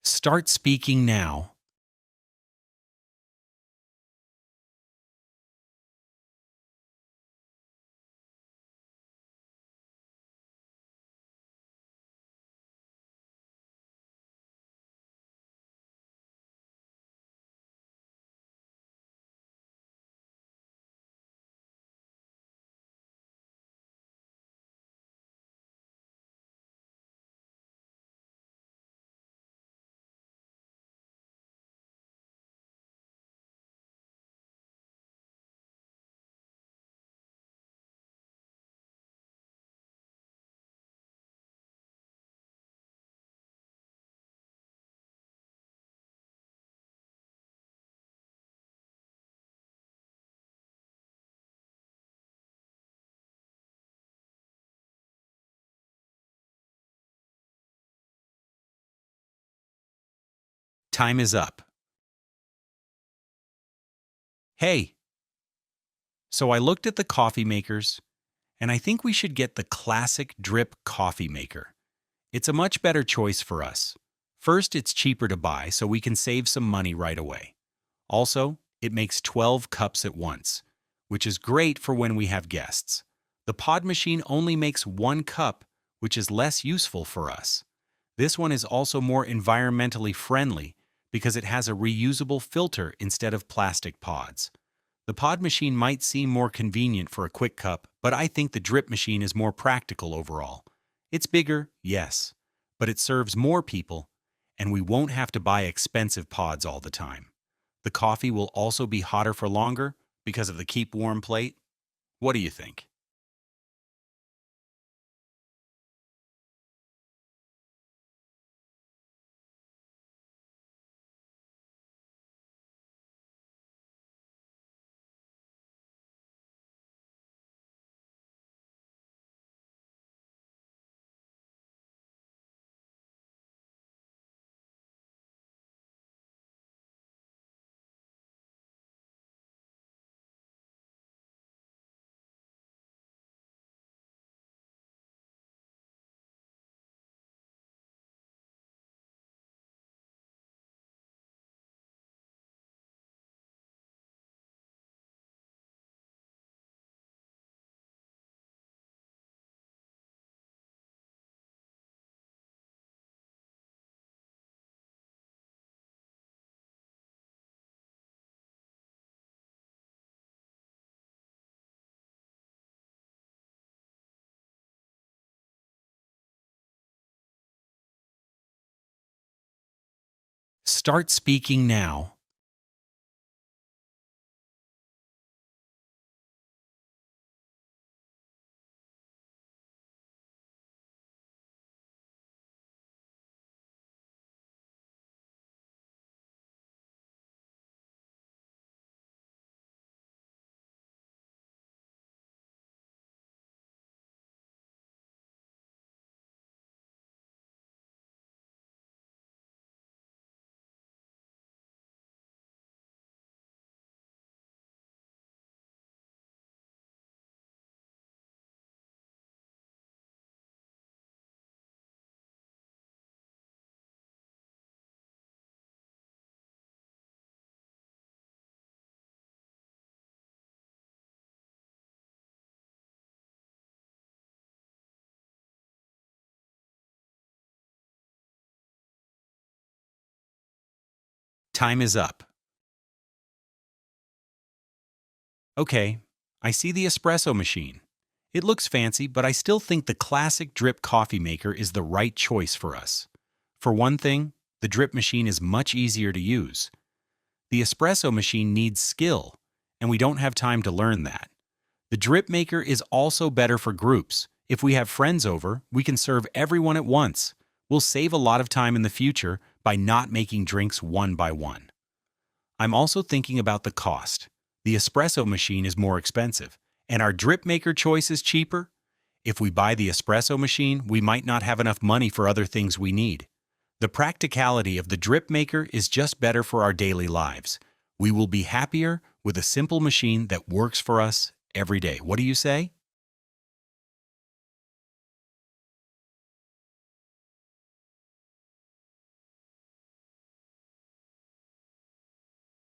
Start speaking now. Time is up. Hey, so I looked at the coffee makers, and I think we should get the classic drip coffee maker. It's a much better choice for us. First, it's cheaper to buy, so we can save some money right away. Also, it makes 12 cups at once, which is great for when we have guests. The pod machine only makes 1 cup, which is less useful for us. This one is also more environmentally friendly because it has a reusable filter instead of plastic pods. The pod machine might seem more convenient for a quick cup, but I think the drip machine is more practical overall. It's bigger, yes, but it serves more people, and we won't have to buy expensive pods all the time. The coffee will also be hotter for longer because of the keep warm plate. What do you think? Start speaking now. Time is up. Okay, I see the espresso machine. It looks fancy, but I still think the classic drip coffee maker is the right choice for us. For one thing, the drip machine is much easier to use. The espresso machine needs skill, and we don't have time to learn that. The drip maker is also better for groups. If we have friends over, we can serve everyone at once. We'll save a lot of time in the future by not making drinks one by one. I'm also thinking about the cost. The espresso machine is more expensive, and our drip maker choice is cheaper. If we buy the espresso machine, we might not have enough money for other things we need. The practicality of the drip maker is just better for our daily lives. We will be happier with a simple machine that works for us every day. What do you say?